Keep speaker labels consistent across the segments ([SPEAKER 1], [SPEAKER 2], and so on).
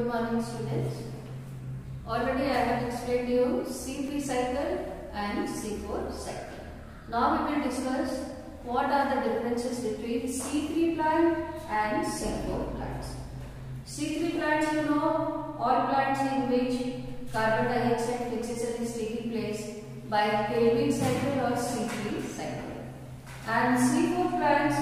[SPEAKER 1] morning students. Already I have explained you C3 cycle and C4 cycle. Now we will discuss what are the differences between C3 plant and C4 plants. C3 plants, you know, all plants in which carbon dioxide fixation is taking place by Calvin cycle or C3 cycle. And C4 plants,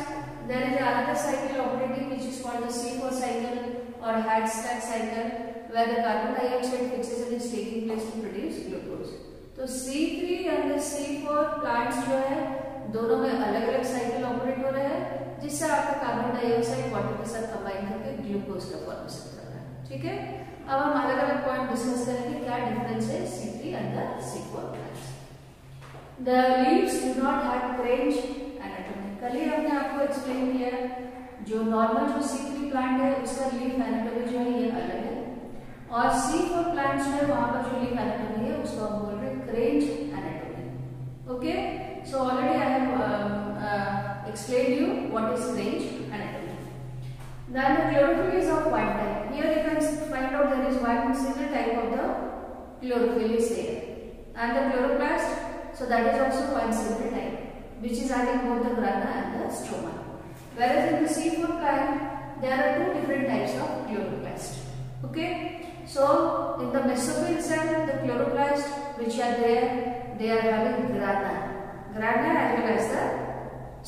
[SPEAKER 1] there is another cycle operating which is called the C4 cycle or Hatzstack cycle, where the carbon dioxide fixation is taking place to produce glucose. तो C3 and the C4 plants जो है दोनों में अलग अलग cycle operate हो रहे हैं, जिससे आपका कार्बन डाइऑक्साइड वाटर के साथ कंबाइन करके ग्लूकोज का फॉर्मेशन कर रहा है. ठीक है, अब हम अलग अलग पॉइंट डिस्कस करेंगे क्या डिफरेंस है C3 and the C4 plants. The leaves do not have cranch anatomy. कल ही हमने आपको एक्सप्लेन किया जो नॉर्मल जो C3 प्लांट है उसका लीफ एनाटॉमी जो है ये अलग है, और C4 प्लांट जो है वहां पर जो लीफ एनाटॉमी है उसको हम बोल रहे हैं क्रेंच anatomy. Okay, so already I have explained you what is cranch anatomy. Then the chlorophyll is of one type. Here you can find out there is one single type of the chlorophyll is there, and the chloroplast, so that is also one single type which is having both the grana and the stroma. Whereas in the C4 plant there are two different types of chloroplast. Okay, so in the mesophyll cell the chloroplast which are there, they are having grana as well as the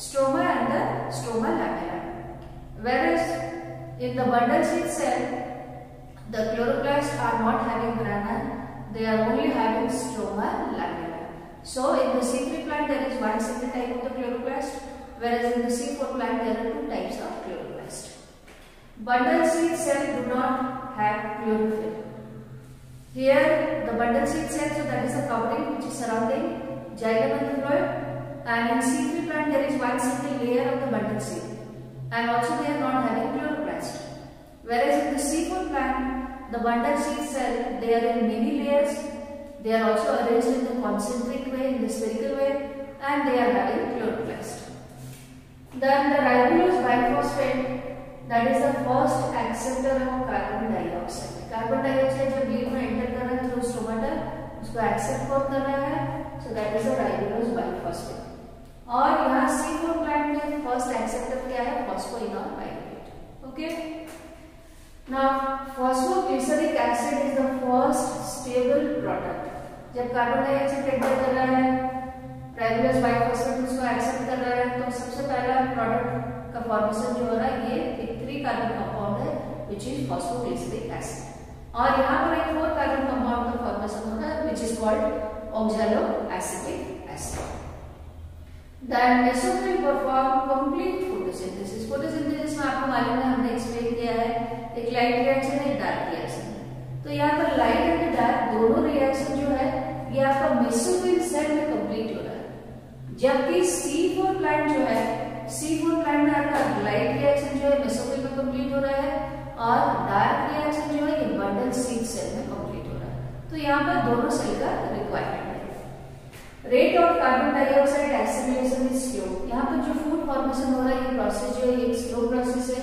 [SPEAKER 1] stroma and the stroma lamella. Whereas in the bundle seed cell the chloroplasts are not having grana, they are only having stroma lamella. So in the C3 plant there is one single type of the chloroplast, whereas in the C4 plant there are two types of chloroplast. Bundle seed cell do not have chlorophyll. Here the bundle seed cell, so that is the covering which is surrounding xylem and the phloem, and in C3 plant there is one single layer of the bundle seed, and also they are not having chloroplast. Whereas in the C4 plant the bundle seed cell, they are in many layers, they are also arranged in the concentric way, in the spherical way, and they are having chloroplast. Then the ribulose biphosphate, that is the first acceptor of carbon dioxide. Carbon dioxide जब leaf में enter कर रहा है through stomata, उसको accept कौन कर रहा है, so that is the राइबोलोज biphosphate. और यहाँ C4 प्लांट में फर्स्ट एक्सेप्टर क्या है, phosphoenol biphosphate. Okay, now phosphoglyceric acid is the first stable product. जब कार्बन डाइऑक्साइड एंटर कर रहा है, राइबोलोज बाइफॉस्फेट उसको एक्सेप्ट कर रहा है, तो सबसे पहला प्रोडक्ट का फॉर्मेशन जो हो रहा है ये एक 3 कार्बन कंपाउंड है which is phosphoglyceric acid, और यहाँ पर एक 4 कार्बन कंपाउंड का फॉर्मेशन हो रहा है which is called oxaloacetic acid. Then mesophyll perform complete photosynthesis. photosynthesis में आपको मालूम है, हमने एक्सप्लेन किया है, एक लाइट रिएक्शन है, एक डार्क रिएक्शन है. तो यहाँ पर लाइट एंड डार्क दोनों रिएक्शन जो है ये आपका मेसोफिल सेल में कंप्लीट हो रहा है, जबकि C4 प्लांट जो है, C4 प्लांट में आपका लाइट रिएक्शन जो है मेसोफिल में कंप्लीट हो रहा है, और डार्क रिएक्शन जो है ये बंडल सीड सेल में कंप्लीट हो रहा है. तो यहाँ पर दोनों सेल का रिक्वायरमेंट है. Rate of carbon dioxide assimilation is slow. यहाँ पर जो फूड फॉर्मेशन हो रहा है ये प्रोसेस जो है ये स्लो प्रोसेस है,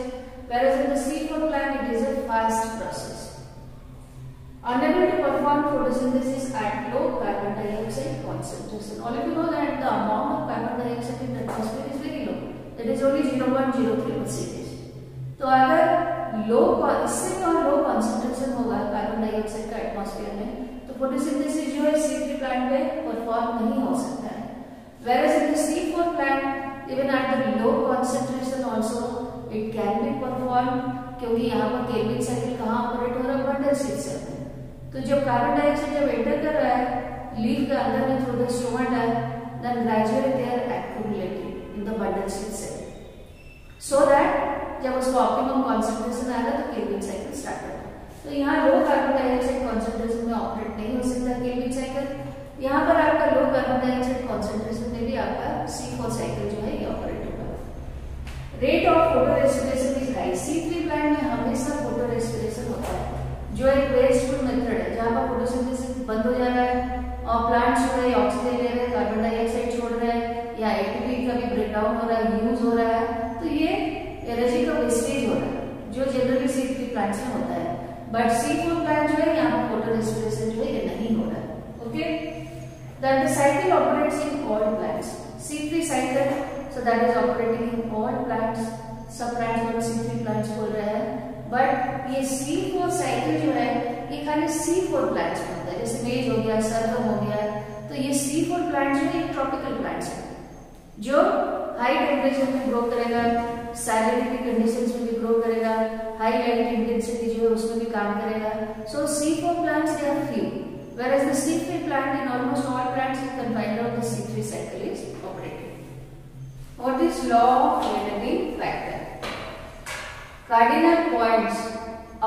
[SPEAKER 1] whereas in the C4 plant it is a fast process. Unable to perform photosynthesis at low carbon dioxide concentration. All of you know that the amount of carbon dioxide in the atmosphere is very low. That is only 0.03%. तो अगर इससे और low concentration होगा carbon dioxide का atmosphere में, तो photosynthesis जो है C3 प्लांट में परफॉर्म नहीं हो सकता है. Whereas in the C4 plant even at the low concentration also it can be performed, क्योंकि यहाँ पर केल्विन साइकिल कहाँ ऑपरेट हो रहा है, बंडल सीड सेल में. तो जब कार्बन डाइऑक्साइड जब एंटर कर रहा है लीफ के अंदर में through the stomata, then gradually they are accumulating in the bundle seed cell, so that जब उसको ऑप्टिमम कॉन्सेंट्रेशन आएगा तो केल्विन साइकिल स्टार्ट होगा. तो यहाँ लो कार्बन डाइऑक्साइड कॉन्सेंट्रेशन में ऑपरेट नहीं हो सकता केल्विन साइकिल. यहाँ पर आपका लो कार्बन डाइऑक्साइड कॉन्सेंट्रेशन में भी आपका C4 साइकिल जो है ये ऑपरेट होगा. Rate of photo respiration is high. C3 plant में हमेशा फोटो रेस्पिरेशन होता है, जो एक वेस्टफुल मेथड है जहाँ पर फोटोसिंथेसिस बंद हो जा रहा है और प्लांट जो है ऑक्सीजन ले रहे हैं, कार्बन डाइऑक्साइड छोड़ रहे हैं, या एटीपी का भी ब्रेकडाउन हो रहा है, यूज हो रहा है. तो ये एनर्जी का वेस्टेज हो रहा है जो जनरली C3 प्लांट्स में होता है. बट C4 प्लांट जो है यहाँ पर फोटो रेस्पिरेशन जो है ये नहीं हो रहा है. Okay, then the cycle operates in all plants. C3 cycle, so that is operating in all plants. सब plants में C3 plants बोल रहे हैं, but ये C4 cycle जो है ये खाली C4 plants में होता है. जैसे मेज हो गया, सरगम हो गया, तो ये C4 plants जो है ट्रॉपिकल plants है जो हाई टेम्परेचर में ग्रो करेगा, सैलिनिटी कंडीशंस में भी ग्रो करेगा, हाई लाइट इंटेंसिटी जो है उसमें भी काम करेगा. सो C4 plants they are few, whereas the C3 plant in almost all plants you can find out the C3 cycle is operating. What is law of limiting factor? Cardinal points.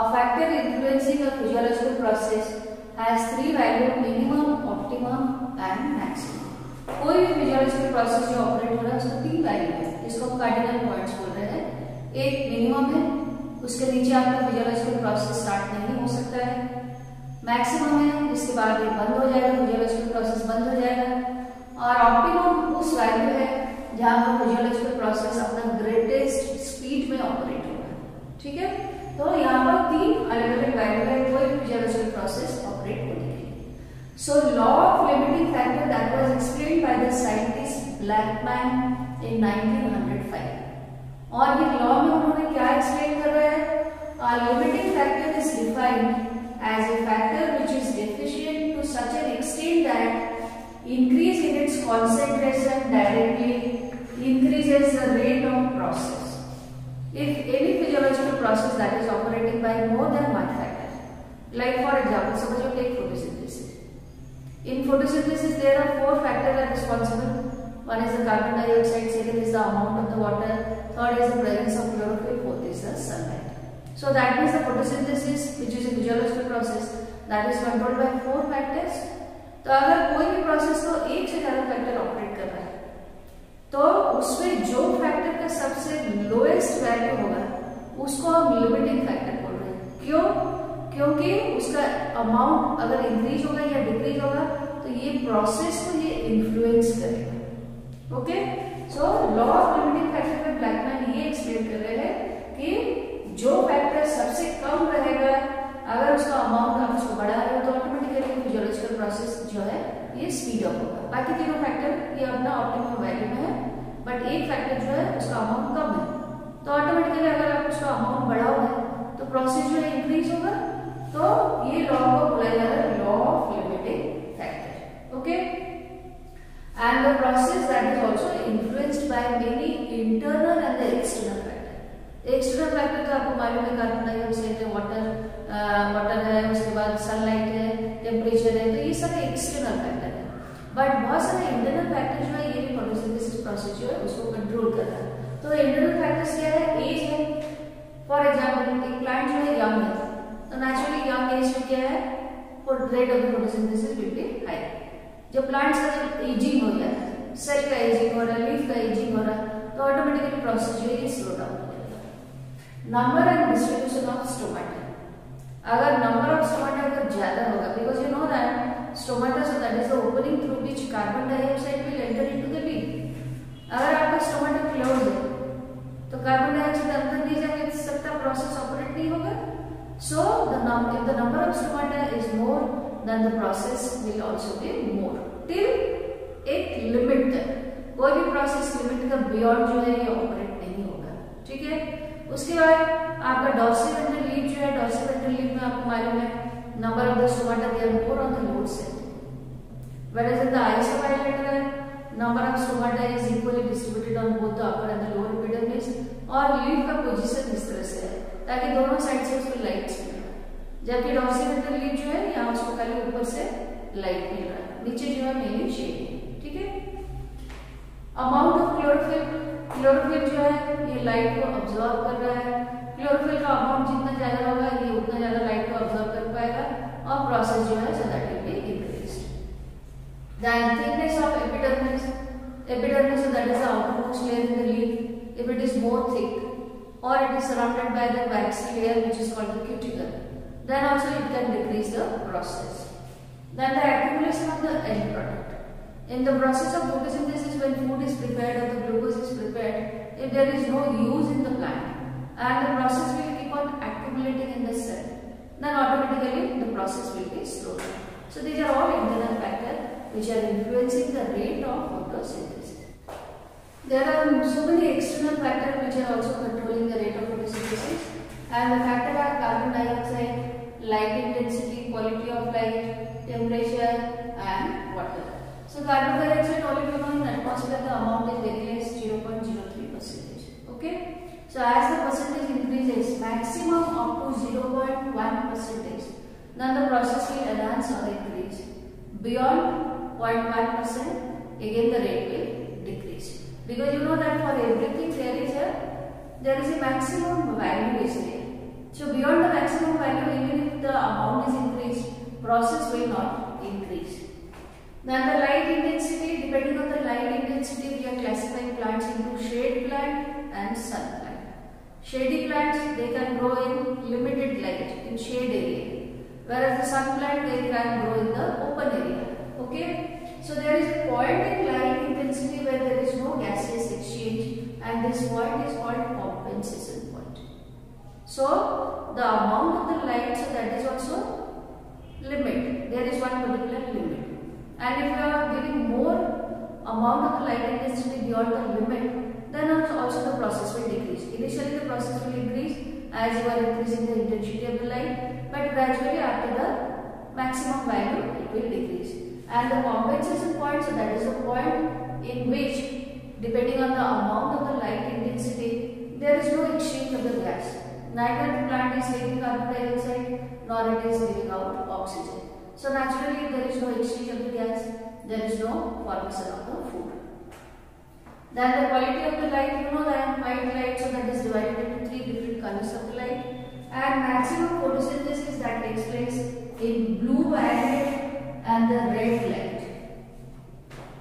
[SPEAKER 1] A factor influencing a physiological process has three values: minimum, optimum and maximum. कोई भी physiological process जो operate हो रहा है उसका तीन value है जिसको हम कार्डिनल पॉइंट्स बोल रहे हैं. एक मिनिमम है, उसके नीचे आपका फिजियोलॉजिकल प्रोसेस स्टार्ट नहीं हो सकता है. मैक्सिमम है जिसके बाद ये बंद हो जाएगा, फिजियोलॉजिकल प्रोसेस बंद हो जाएगा. और ऑप्टिमम उस वैल्यू है जहां पर फिजियोलॉजिकल प्रोसेस अपना ग्रेटेस्ट स्पीड में ऑपरेट होगा. ठीक है, तो यहाँ पर तीन अलग अलग वैल्यू है कोई भी फिजियोलॉजिकल प्रोसेस ऑपरेट होने के लिए. So law of limiting factor that was explained by the scientist Blackman in 1905. और ये लॉ में उन्होंने क्या एक्सप्लेन कर रहा है? A limiting factor is defined as a factor which is deficient to such an extent that increase in its concentration directly increases the rate of process. If any physiological process that is operating by more than one factor, like for example, suppose you take photosynthesis. In photosynthesis, there are four factors that are responsible. One is the carbon dioxide, second is the amount of the water, third is the presence of chlorophyll, fourth is the sunlight. So that means the photosynthesis, which is a physiological process, that is controlled by four factors. तो अगर कोई भी process को एक से ज्यादा factor operate कर रहा है तो उसमें जो फैक्टर का सबसे लोएस्ट वैल्यू होगा उसको हम लिमिटिंग फैक्टर बोल रहे हैं. क्यों? क्योंकि उसका अमाउंट अगर इंक्रीज होगा या डिक्रीज होगा तो ये प्रोसेस को ये इन्फ्लुएंस करेगा. Okay, so law of limiting factor में ब्लैकमैन ये एक्सप्लेन कर रहे हैं कि जो फैक्टर सबसे कम रहेगा अगर उसका अमाउंट आप उसको बढ़ा रहे हो तो ऑटोमेटिकली फिजियोलॉजिकल प्रोसेस जो है ये स्पीड अप होगा. बाकी तीनों फैक्टर ये अपना ऑप्टिमम वैल्यू में है, बट एक फैक्टर जो है उसका अमाउंट कम है तो ऑटोमेटिकली अगर आप उसका अमाउंट बढ़ाओगे तो प्रोसेस जो है इंक्रीज होगा. तो ये लॉ को बोला जाता है law of limiting factor. Okay, and the process that is also influenced by many internal and the external factor. External factor तो आपको मालूम है कार्बन डाइऑक्साइड है, वाटर है, उसके बाद सनलाइट है, टेम्परेचर है, तो ये सब एक्सटर्नल फैक्टर है. बट बहुत सारे इंटरनल फैक्टर जो है ये भी फोटोसिंथेसिस प्रोसेस जो है उसको कंट्रोल कर रहा है. तो इंटरनल फैक्टर्स क्या है? एज है. फॉर एग्जाम्पल एक प्लांट जो है यंग है तो नेचुरली यंग एज में क्या है rate of photosynthesis will be high. जब प्लांट्स का जब एजिंग हो जाता है, सेल का एजिंग हो रहा है, लीफ का एजिंग हो रहा है तो ऑटोमेटिकली प्रोसेस जो है ये स्लो डाउन हो जाएगा. Number and distribution of stomata. अगर नंबर ऑफ स्टोमेटा अगर ज्यादा होगा, because you know that stomata so that is the opening through which carbon dioxide will enter into the leaf. अगर आपका स्टोमेटा क्लोज है तो कार्बन डाइऑक्साइड अंदर नहीं जाएगा, सकता प्रोसेस ऑपरेट नहीं होगा. So if the number of stomata is more, then the process will also be more till एक लिमिट तक. कोई भी प्रोसेस लिमिट का बियॉन्ड जो है ये ऑपरेट नहीं होगा. ठीक है, उसके बाद आपका डॉर्सिवेंट्रल लीफ जो है, डॉर्सिवेंट्रल लीफ में आपको मालूम है number of the stomata they are more on the load cell, whereas in the isobilateral number of stomata is equally distributed on both the upper and the lower epidermis. और leaf का position इस तरह से है ताकि दोनों side से उसको लाइट मिले, जबकि डॉर्सिवेंट्रल लीफ जो है यहाँ उसको खाली ऊपर से लाइट मिल रहा है, नीचे जो है मेनली शेड है. ठीक है, अमाउंट ऑफ क्लोरोफिल. क्लोरोफिल जो है ये लाइट को ऑब्जॉर्व कर रहा है. क्लोरोफिल का अमाउंट जितना ज्यादा होगा ये उतना ज्यादा लाइट को ऑब्जॉर्व कर पाएगा और प्रोसेस जो है so that will be increased. Then thickness of epidermis. Epidermis that is the outermost layer in the leaf. If it is more thick or it is surrounded by the waxy layer which is called the cuticle, then also it can decrease the process. Then the accumulation of the end product. In the process of photosynthesis, when food is prepared or the glucose is prepared, if there is no use in the plant and the process will keep on accumulating in the cell, then automatically the process will be slowed down. So these are all internal factors which are influencing the rate of photosynthesis. There are so many external factors which are also controlling the rate of photosynthesis, and the factors are carbon dioxide, light intensity, quality of light, temperature and water. So carbon dioxide, all of you know, in atmosphere the amount is very less, 0.03%. Okay. So as the percentage increases, maximum up to 0.1%, then the process will enhance or increase. Beyond 0.1%, again the rate will decrease. Because you know that for everything there is a maximum value is there. So beyond the maximum value, even if the amount is increased, process will not increase. Then the light intensity, depending on the light intensity, we are classifying plants into shade plant and sun plant. Shady plants, they can grow in limited light, in shade area, whereas the sun plant, they can grow in the open area. Okay, so there is a point in light intensity where there is no gaseous exchange, and this point is called compensation point. So the amount of the light, so that is also limit. There is one particular limit. And if you are giving more amount of the light intensity beyond the limit, then also the process will decrease. Initially the process will increase as you are increasing the intensity of the light, but gradually after the maximum value it will decrease. And the compensation point, so that is the point in which, depending on the amount of the light intensity, there is no exchange of the gas. Neither the plant is taking carbon dioxide nor it is giving out oxygen. So naturally, if there is no exchange of the gas, there is no formation of the food. Then the quality of the light, you know that white light, so that is divided into 3 different colors of the light. And maximum photosynthesis that takes place in blue violet and the red light.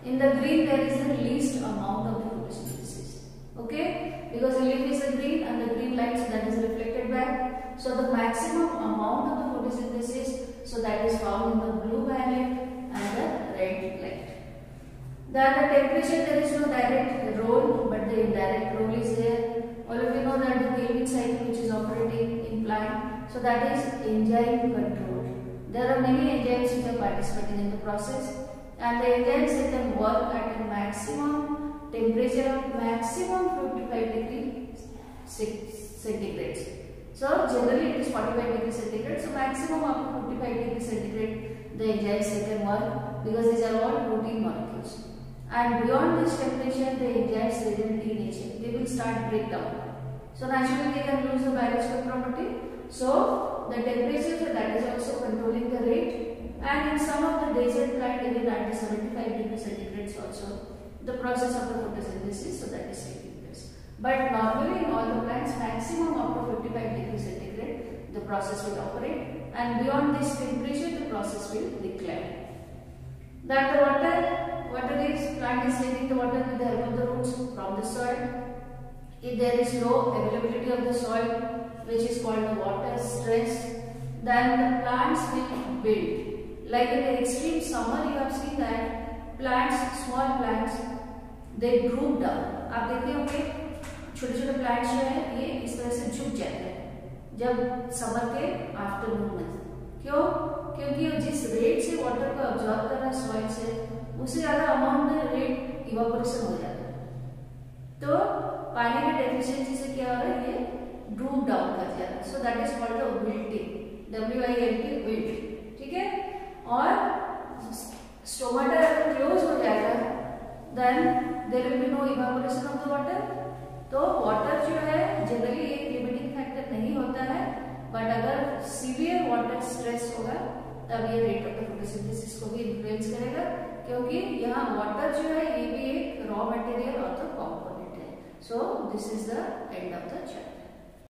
[SPEAKER 1] In the green, there is the least amount of the photosynthesis. Okay? Because the leaf is a green and the green light, so that is reflected back. So the maximum amount of the photosynthesis, so that is found in the blue violet and the red light. Then the temperature, there is no direct role, but the indirect role is there. All of you know that the Kelvin cycle which is operating in plant, so that is enzyme control. There are many enzymes which are participating in the process, and the enzymes, they can work at a maximum temperature of maximum 55 degrees centigrade. So generally it is 45 degrees centigrade. So maximum up to 55 degrees centigrade the enzymes, they can work, because these are all protein molecules. And beyond this temperature, the enzymes, they will denature. They will start breakdown. So naturally they can lose the biological property. So the temperature, that is also controlling the rate. And in some of the desert plant, even at 75 degrees centigrade also the process of the photosynthesis, so that is taking place. But normally in all the plants, maximum up to 55 degrees centigrade the process will operate, and beyond this temperature the process will decline. That the water is, plant is taking the water with the help of the roots from the soil. If there is low availability of the soil, which is called the water stress, then the plants will build. Like in the extreme summer, you have seen that plants, small plants, they droop down. आप देखते होंगे छोटे छोटे plants जो है ये इस तरह से झुक जाते हैं जब समर के आफ्टरनून में. क्यों? क्योंकि जिस रेट से वाटर को अब्जॉर्ब कर रहा है सॉइल से, उससे ज्यादा अमाउंट में रेट इवापोरेशन हो जाता है. तो पानी के डेफिशिएंसी से क्या हो रहा है, ये ड्रूप डाउन कर जा रहा है. So that is called the wilting, WILT, wilt. ठीक है. और स्टोमाटा अगर क्लोज हो जाएगा, then there will be no evaporation of the water. तो वाटर जो है जनरली एक लिमिटिंग फैक्टर नहीं होता है, बट अगर सीवियर वाटर स्ट्रेस होगा तब ये रेट ऑफ द फोटोसिंथेसिस को भी इन्फ्लुएंस करेगा, क्योंकि यहाँ वाटर जो है ये भी एक रॉ मटेरियल और द कंपोनेंट है. So this is the end of the chapter.